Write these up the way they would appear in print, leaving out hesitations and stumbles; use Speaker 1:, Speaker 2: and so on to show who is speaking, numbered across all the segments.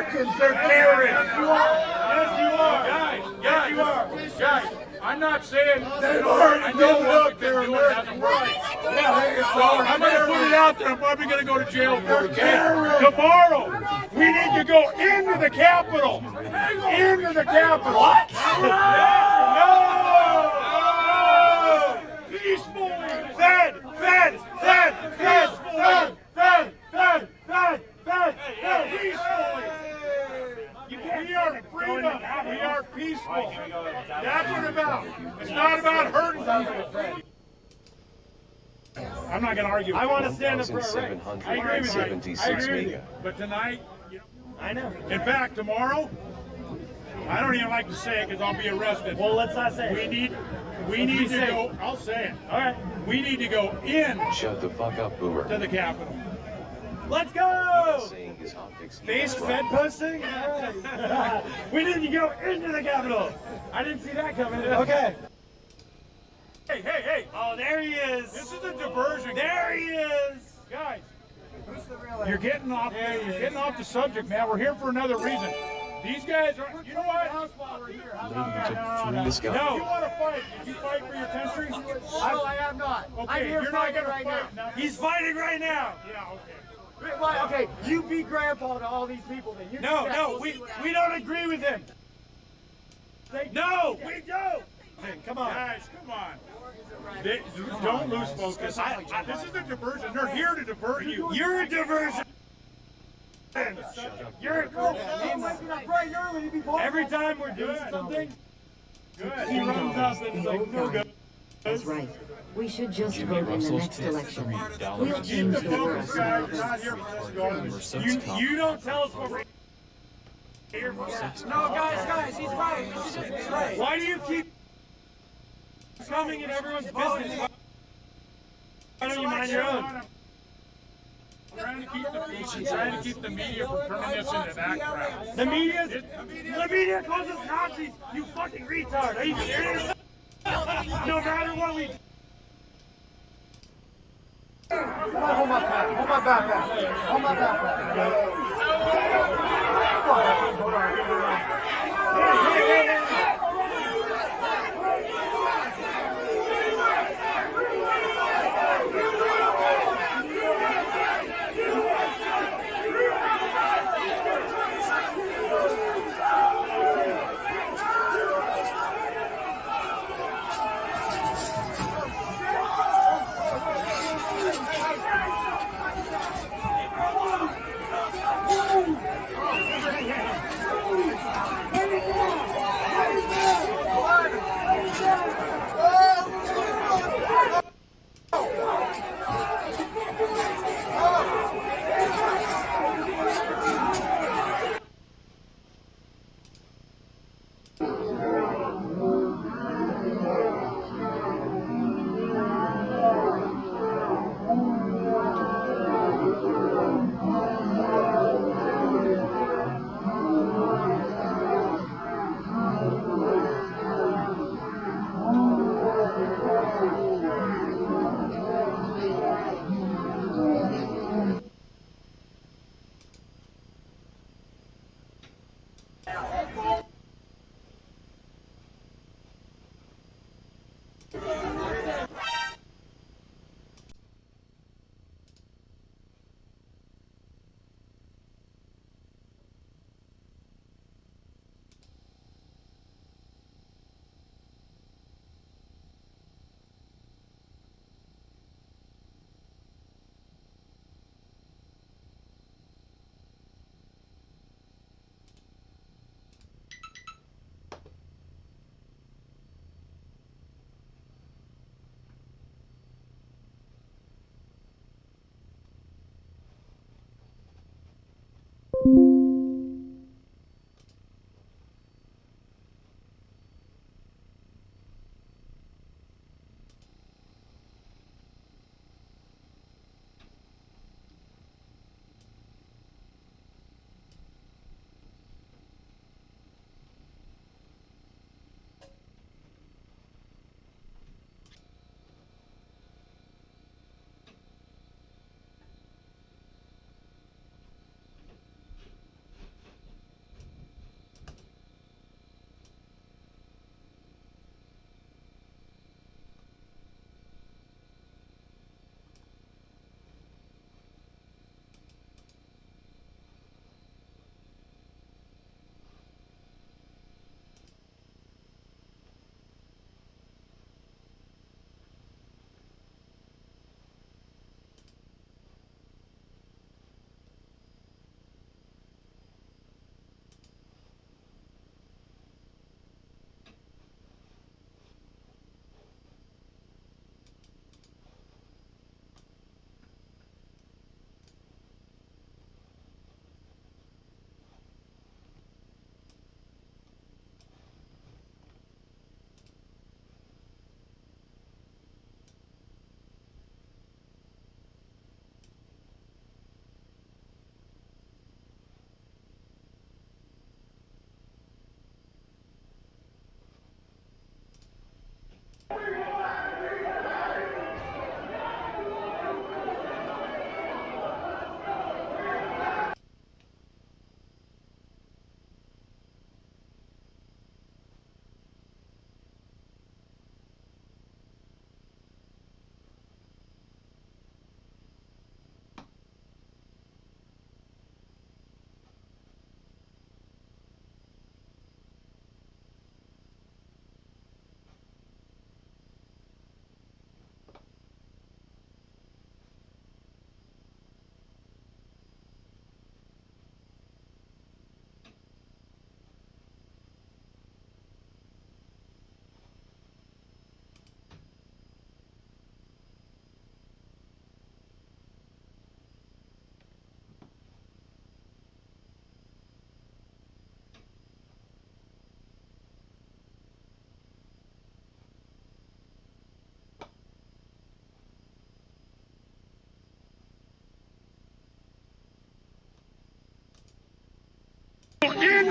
Speaker 1: Americans, they're terrorists.
Speaker 2: Yes, you are. Guys, yes, you are. Guys, I'm not saying
Speaker 1: They've already given up their
Speaker 2: American
Speaker 1: American
Speaker 2: rights.
Speaker 1: rights.
Speaker 2: So I'm going to put it out there. I'm probably going to go to jail for it. Okay? Tomorrow, we need to go into the Capitol. Into the Capitol. What? No! Peacefully. Fed. Peacefully. We are freedom. We are peaceful. That's what it's about. It's not about hurting somebody. I'm not going to argue.
Speaker 3: I want to stand up for a right.
Speaker 2: I agree with you. I agree with you. But tonight,
Speaker 3: I know.
Speaker 2: in fact, tomorrow, I don't even like to say it because I'll be arrested.
Speaker 3: Well, let's not say
Speaker 2: We
Speaker 3: it.
Speaker 2: need to go. I'll say it. All right. We need to go in.
Speaker 4: Shut the fuck up, Boomer.
Speaker 2: To the Capitol.
Speaker 3: Let's go!
Speaker 4: Saying his optics
Speaker 3: Base Fed posting? All right. We need to go into the Capitol. I didn't see that coming. Okay.
Speaker 2: Hey.
Speaker 3: Oh, there he is.
Speaker 2: This is a diversion.
Speaker 3: There he is.
Speaker 2: Guys, you're getting off the subject, man. We're here for another reason. These guys are, you know what?
Speaker 4: This guy.
Speaker 2: No. You want to fight? Did you fight for your country?
Speaker 5: No, I am not.
Speaker 2: Okay,
Speaker 5: I'm here
Speaker 2: you're not
Speaker 5: fighting
Speaker 2: going to
Speaker 5: right
Speaker 2: fight.
Speaker 5: now.
Speaker 3: He's fighting right now.
Speaker 2: Yeah, okay.
Speaker 5: Wait, okay, you beat Grandpa to all these people, then you
Speaker 3: No, we don't agree with him. No, we don't. Come on.
Speaker 2: Guys, come on. Don't lose focus. This is a diversion. They're here to divert you.
Speaker 3: You're a diversion. You're every time we're doing something, he runs up and is like, no go.
Speaker 6: That's right. We should just vote in the next election. We'll
Speaker 2: Keep
Speaker 6: change
Speaker 2: the
Speaker 6: the
Speaker 2: focus,
Speaker 6: world.
Speaker 2: guys. You're not here for this garbage.
Speaker 3: You don't tell us what we're here for.
Speaker 5: No, guys, he's right. He's right.
Speaker 3: Why do you keep coming in everyone's business? Why don't you mind your own?
Speaker 2: Trying to keep the media from turning this into that crap.
Speaker 3: The media calls us Nazis. You fucking retard. Are you serious? No matter what we.
Speaker 5: Hold my backpack.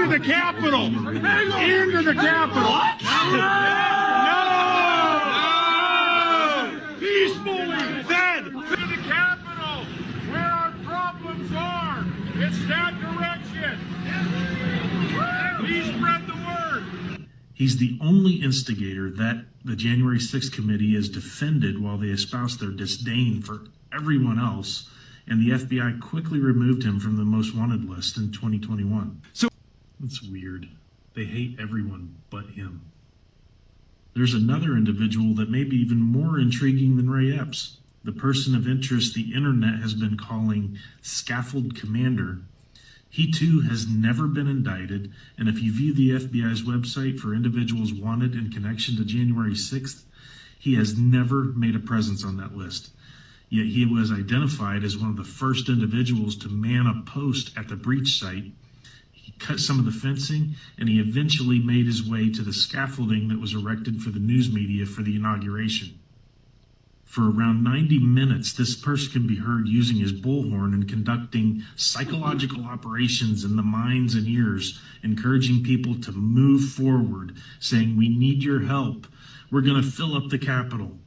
Speaker 2: into the Capitol. Into the Capitol. No! Peacefully, then, to the Capitol, where our problems are. It's that direction. Please spread the word.
Speaker 7: He's the only instigator that the January 6th committee has defended while they espouse their disdain for everyone else, and the FBI quickly removed him from the most wanted list in 2021. So it's weird. They hate everyone but him. There's another individual that may be even more intriguing than Ray Epps, the person of interest the internet has been calling Scaffold Commander. He too has never been indicted, and if you view the FBI's website for individuals wanted in connection to January 6th, he has never made a presence on that list. Yet he was identified as one of the first individuals to man a post at the breach site. He cut some of the fencing, and he eventually made his way to the scaffolding that was erected for the news media for the inauguration. For around 90 minutes, this person can be heard using his bullhorn and conducting psychological operations in the minds and ears, encouraging people to move forward, saying, "We need your help. We're going to fill up the Capitol."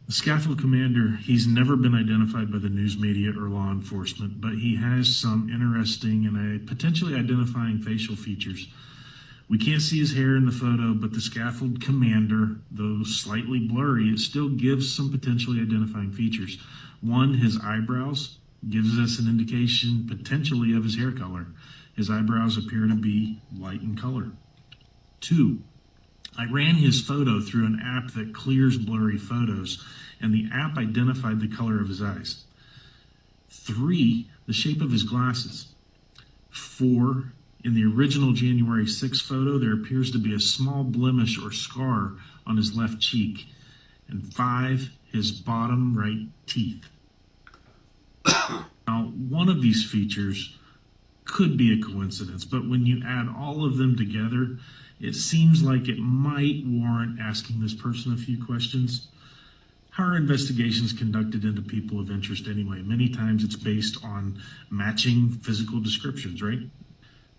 Speaker 7: The Scaffold Commander, he's never been identified by the news media or law enforcement, but he has some interesting and potentially identifying facial features. We can't see his hair in the photo, but the Scaffold Commander, though slightly blurry, it still gives some potentially identifying features. One, his eyebrows gives us an indication potentially of his hair color. His eyebrows appear to be light in color. Two, I ran his photo through an app that clears blurry photos, and the app identified the color of his eyes. Three, the shape of his glasses. Four, in the original January 6 photo, there appears to be a small blemish or scar on his left cheek. And five, his bottom right teeth. Now, one of these features could be a coincidence, but when you add all of them together, it seems like it might warrant asking this person a few questions. How are investigations conducted into people of interest anyway? Many times it's based on matching physical descriptions, right?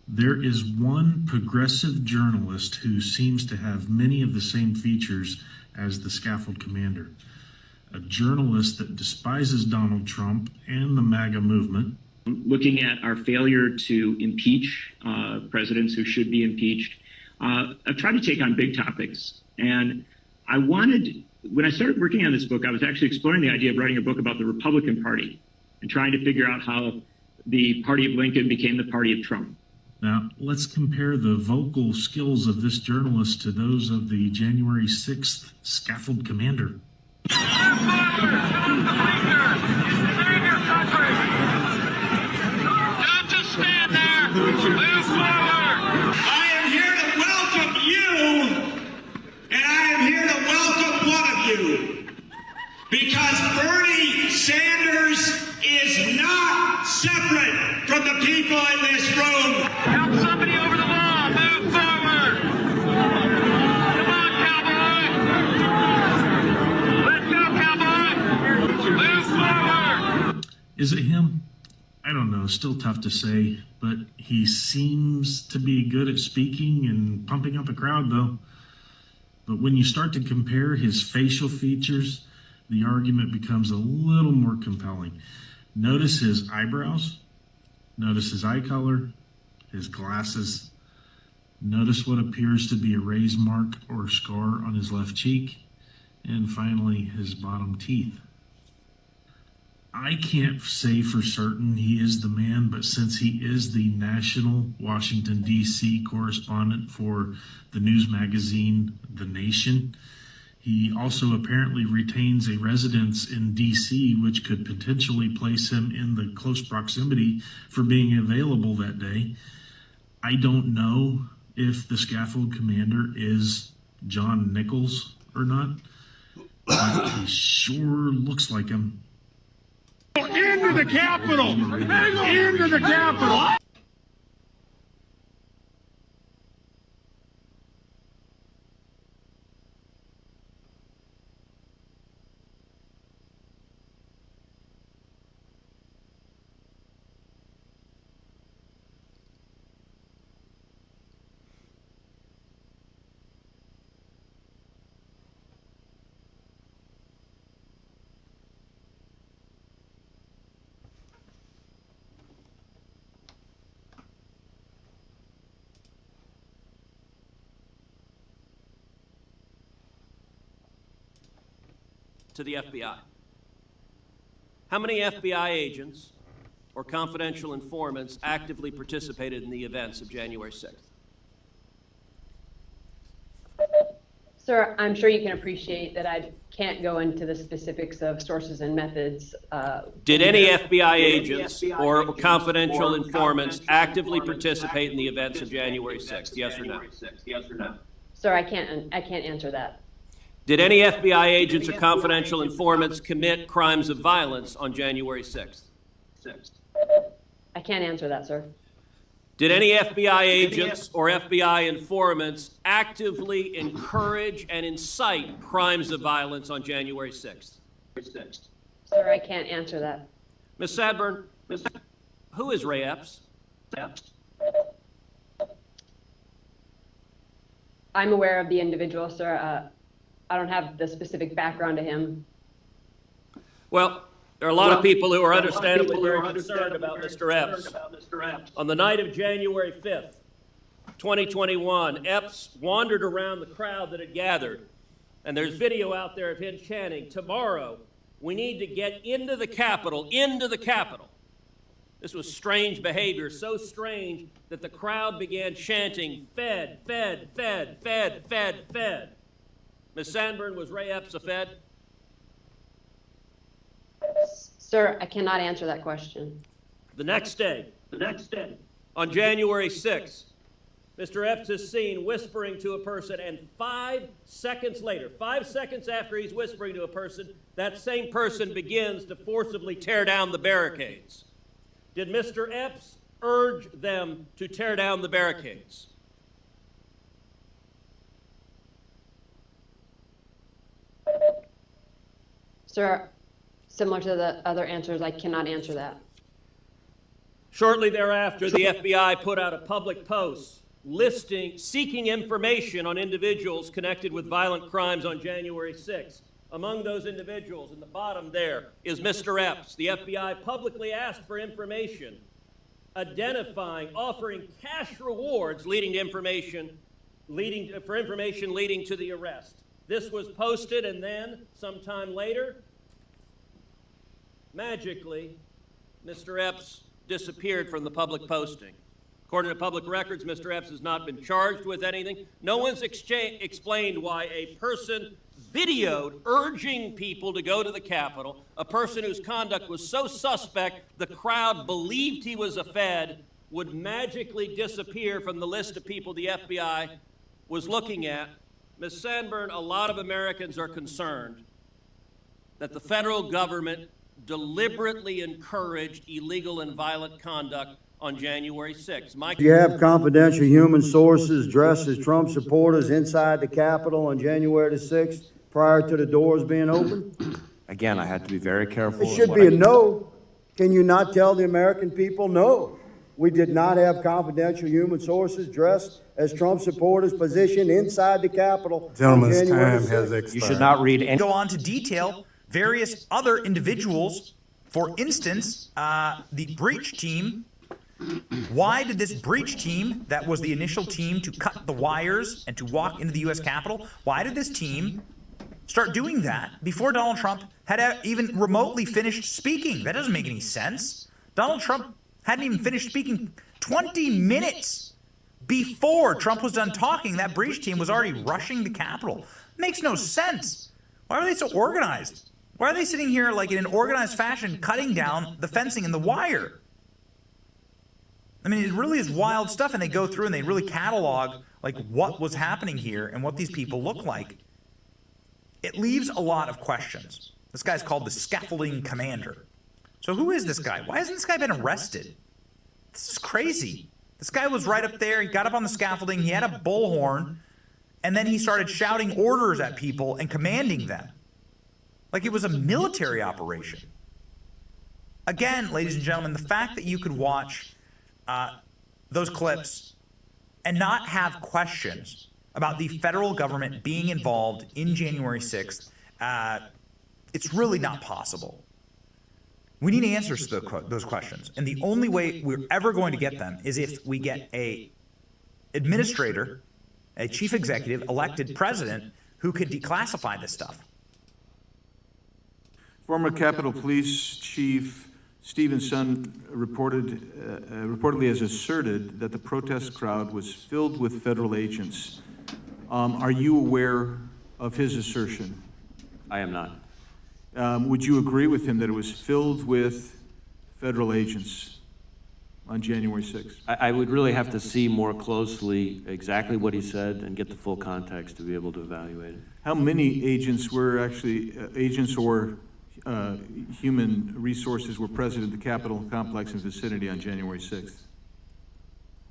Speaker 7: There is one progressive journalist who seems to have many of the same features as the Scaffold Commander. A journalist that despises Donald Trump and the MAGA movement.
Speaker 8: Looking at our failure to impeach presidents who should be impeached, I've tried to take on big topics. And when I started working on this book, I was actually exploring the idea of writing a book about the Republican Party and trying to figure out how the party of Lincoln became the party of Trump.
Speaker 7: Now, let's compare the vocal skills of this journalist to those of the January 6th Scaffold Commander.
Speaker 2: Don't just stand there. Move forward. I am here to welcome you, and I am here to welcome one of you, because Bernie Sanders is not separate from the people in this room. Help somebody over the wall. Move forward. Come on, cowboy. Let's go, cowboy. Move forward.
Speaker 7: Is it him? I don't know, still tough to say, but he seems to be good at speaking and pumping up a crowd though. But when you start to compare his facial features, the argument becomes a little more compelling. Notice his eyebrows, notice his eye color, his glasses, notice what appears to be a raised mark or scar on his left cheek, and finally his bottom teeth. I can't say for certain he is the man, but since he is the national Washington, D.C. correspondent for the news magazine The Nation, he also apparently retains a residence in D.C., which could potentially place him in the close proximity for being available that day. I don't know if the Scaffold Commander is John Nichols or not. But he sure looks like him.
Speaker 1: Into the Capitol! Into the Capitol!
Speaker 9: To the FBI. How many FBI agents or confidential informants actively participated in the events of January 6th?
Speaker 10: Sir, I'm sure you can appreciate that I can't go into the specifics of sources and methods.
Speaker 9: Did any FBI agents or confidential informants actively participate in the events of January 6th? Yes or no?
Speaker 10: Sir, I can't answer that.
Speaker 9: Did any FBI agents or confidential informants commit crimes of violence on January 6th?
Speaker 10: I can't answer that, sir.
Speaker 9: Did any FBI agents or FBI informants actively encourage and incite crimes of violence on January 6th?
Speaker 10: Sir, I can't answer that.
Speaker 9: Ms. Sadburn, who is Ray Epps?
Speaker 10: I'm aware of the individual, sir. I don't have the specific background to him.
Speaker 9: Well, there are a lot of people who are understandably very concerned about Mr. Epps. On the night of January 5th, 2021, Epps wandered around the crowd that had gathered, and there's video out there of him chanting, "Tomorrow, we need to get into the Capitol, into the Capitol." This was strange behavior, so strange that the crowd began chanting, "Fed, Fed, Fed, Fed, Fed, Fed." Ms. Sandburn, was Ray Epps a Fed?
Speaker 10: Sir, I cannot answer that question.
Speaker 9: The next day, on January 6th, Mr. Epps is seen whispering to a person, and 5 seconds later, 5 seconds after he's whispering to a person, that same person begins to forcibly tear down the barricades. Did Mr. Epps urge them to tear down the barricades?
Speaker 10: Sir, similar to the other answers, I cannot answer that.
Speaker 9: Shortly thereafter, the FBI put out a public post seeking information on individuals connected with violent crimes on January 6th. Among those individuals, in the bottom there, is Mr. Epps. The FBI publicly asked for information, offering cash rewards leading to information leading to the arrest. This was posted, and then, sometime later, magically, Mr. Epps disappeared from the public posting. According to public records, Mr. Epps has not been charged with anything. No one's explained why a person videoed urging people to go to the Capitol, a person whose conduct was so suspect the crowd believed he was a Fed, would magically disappear from the list of people the FBI was looking at. Ms. Sandburn, a lot of Americans are concerned that the federal government deliberately encouraged illegal and violent conduct on January 6th.
Speaker 11: You have confidential human sources dressed as Trump supporters inside the Capitol on January the 6th prior to the doors being opened?
Speaker 12: Again, I had to be very careful.
Speaker 11: It should be a no. Can you not tell the American people no? We did not have confidential human sources dressed as Trump supporters positioned inside the Capitol.
Speaker 1: Gentleman's time has expired.
Speaker 12: You should not read any.
Speaker 13: Go on to detail various other individuals. For instance, the breach team. Why did this breach team, that was the initial team to cut the wires and to walk into the U.S. Capitol, why did this team start doing that before Donald Trump had even remotely finished speaking? That doesn't make any sense. Donald Trump hadn't even finished speaking 20 minutes before Trump was done talking. That breach team was already rushing the Capitol. Makes no sense. Why are they so organized? Why are they sitting here like in an organized fashion cutting down the fencing and the wire? I mean, it really is wild stuff, and they go through and they really catalog like what was happening here and what these people look like. It leaves a lot of questions. This guy's called the scaffolding commander. So who is this guy? Why hasn't this guy been arrested? This is crazy. This guy was right up there. He got up on the scaffolding. He had a bullhorn, and then he started shouting orders at people and commanding them. Like it was a military operation. Again, ladies and gentlemen, the fact that you could watch those clips and not have questions about the federal government being involved in January 6th, it's really not possible. We need answers to those questions, and the only way we're ever going to get them is if we get a administrator, a chief executive, elected president who could declassify this stuff.
Speaker 14: Former Capitol Police Chief Stevenson reportedly has asserted that the protest crowd was filled with federal agents. Are you aware of his assertion?
Speaker 15: I am not.
Speaker 14: Would you agree with him that it was filled with federal agents on January 6th?
Speaker 15: I would really have to see more closely exactly what he said and get the full context to be able to evaluate it.
Speaker 14: How many agents were actually, agents or human resources were present at the Capitol complex and vicinity on January 6th?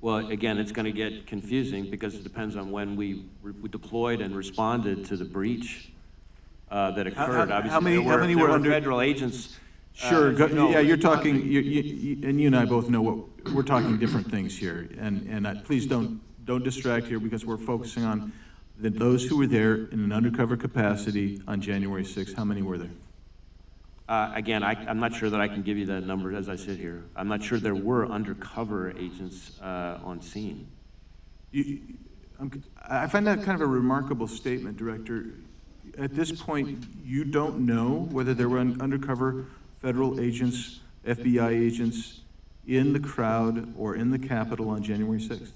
Speaker 15: Well, again, it's going to get confusing because it depends on when we deployed and responded to the breach that occurred. Obviously,
Speaker 14: how many were under
Speaker 15: federal agents?
Speaker 14: Sure. Yeah, you're talking, and you and I both know we're talking different things here. And please don't distract here because we're focusing on those who were there in an undercover capacity on January 6th. How many were there?
Speaker 15: Again, I'm not sure that I can give you that number as I sit here. I'm not sure there were undercover agents on scene.
Speaker 14: I find that kind of a remarkable statement, Director. At this point, you don't know whether there were undercover federal agents, FBI agents in the crowd or in the Capitol on January 6th?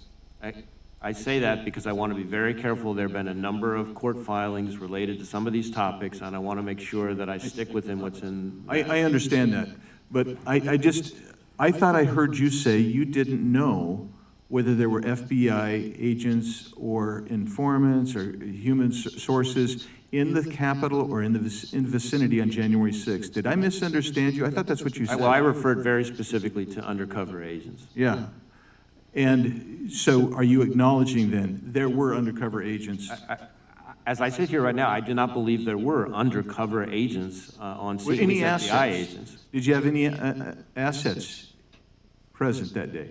Speaker 15: I say that because I want to be very careful. There have been a number of court filings related to some of these topics, and I want to make sure that I stick within what's in.
Speaker 14: I understand that, but I thought I heard you say you didn't know whether there were FBI agents or informants or human sources in the Capitol or in the vicinity on January 6th. Did I misunderstand you? I thought that's what you said.
Speaker 15: Well, I referred very specifically to undercover agents.
Speaker 14: Yeah. And so are you acknowledging then there were undercover agents?
Speaker 15: As I sit here right now, I do not believe there were undercover agents on scene.
Speaker 14: Any
Speaker 15: assets? FBI agents.
Speaker 14: Did you have any assets present that day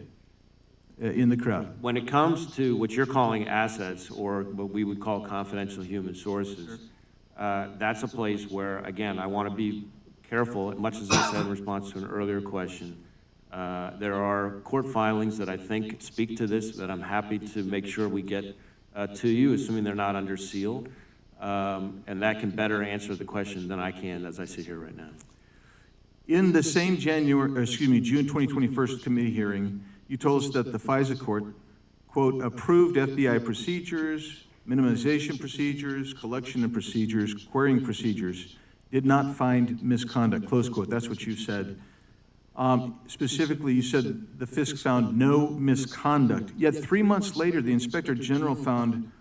Speaker 14: in the crowd?
Speaker 15: When it comes to what you're calling assets, or what we would call confidential human sources, that's a place where, again, I want to be careful, much as I said in response to an earlier question. There are court filings that I think speak to this that I'm happy to make sure we get to you, assuming they're not under seal. And that can better answer the question than I can as I sit here right now.
Speaker 14: In the same June 2021 committee hearing, you told us that the FISA court, quote, approved FBI procedures, minimization procedures, collection and procedures, querying procedures, did not find misconduct, close quote. That's what you said. Specifically, you said the FISC found no misconduct. Yet 3 months later, the Inspector General found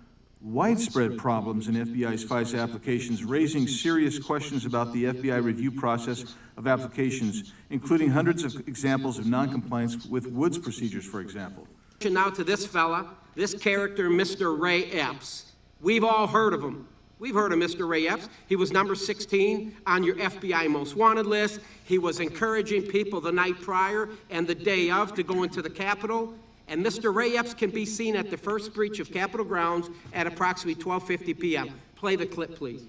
Speaker 14: widespread problems in FBI's FISA applications, raising serious questions about the FBI review process of applications, including hundreds of examples of noncompliance with Woods procedures, for example.
Speaker 16: Now to this fella, this character, Mr. Ray Epps. We've all heard of him. We've heard of Mr. Ray Epps. He was number 16 on your FBI most wanted list. He was encouraging people the night prior and the day of to go into the Capitol. And Mr. Ray Epps can be seen at the first breach of Capitol grounds at approximately 12:50 p.m. Play the clip, please.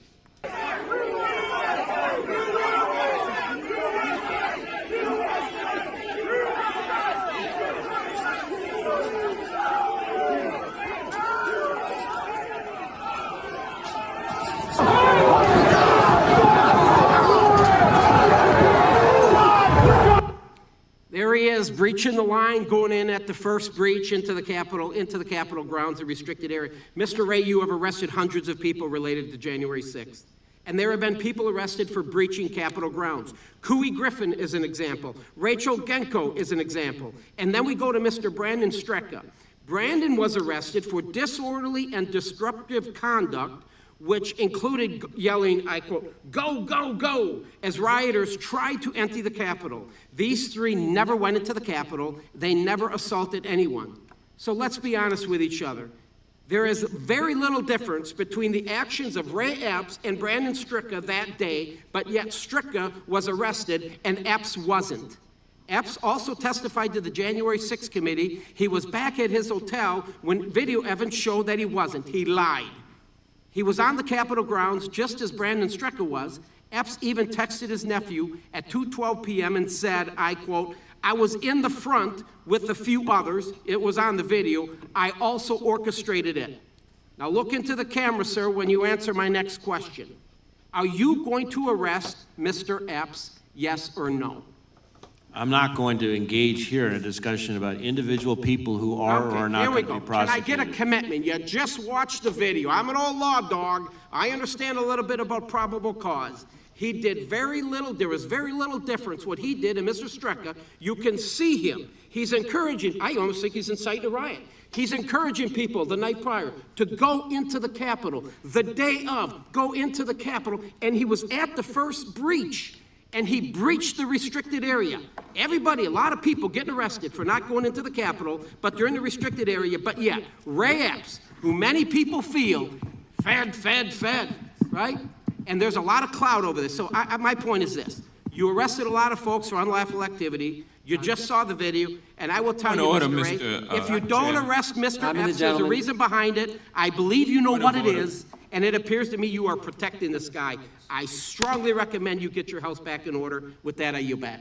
Speaker 16: There he is, breaching the line, going in at the first breach into the Capitol grounds, the restricted area. Mr. Ray, you have arrested hundreds of people related to January 6th. And there have been people arrested for breaching Capitol grounds. Cooey Griffin is an example. Rachel Genko is an example. And then we go to Mr. Brandon Strecka. Brandon was arrested for disorderly and disruptive conduct, which included yelling, I quote, "Go, go, go," as rioters tried to empty the Capitol. These three never went into the Capitol. They never assaulted anyone. So let's be honest with each other. There is very little difference between the actions of Ray Epps and Brandon Strecka that day, but yet Strecka was arrested and Epps wasn't. Epps also testified to the January 6th committee. He was back at his hotel when video evidence showed that he wasn't. He lied. He was on the Capitol grounds just as Brandon Strecka was. Epps even texted his nephew at 2:12 p.m. and said, I quote, "I was in the front with a few others. It was on the video. I also orchestrated it." Now look into the camera, sir, when you answer my next question. Are you going to arrest Mr. Epps, yes or no?
Speaker 15: I'm not going to engage here in a discussion about individual people who are or are not going to be prosecuted.
Speaker 16: Can I get a commitment? You just watched the video. I'm an old law dog. I understand a little bit about probable cause. He did very little. There was very little difference what he did and Mr. Strecka. You can see him. He's encouraging. I almost think he's inciting a riot. He's encouraging people the night prior to go into the Capitol. The day of, go into the Capitol. And he was at the first breach. And he breached the restricted area. Everybody, a lot of people getting arrested for not going into the Capitol, but they're in the restricted area. But yet, Ray Epps, who many people feel, fed, right? And there's a lot of clout over this. So my point is this. You arrested a lot of folks for unlawful activity. You just saw the video. And I will tell you, Mr. Ray, if you don't arrest Mr. Epps, there's a reason behind it. I believe you know what it is. And it appears to me you are protecting this guy. I strongly recommend you get your house back in order. With that, I yield back.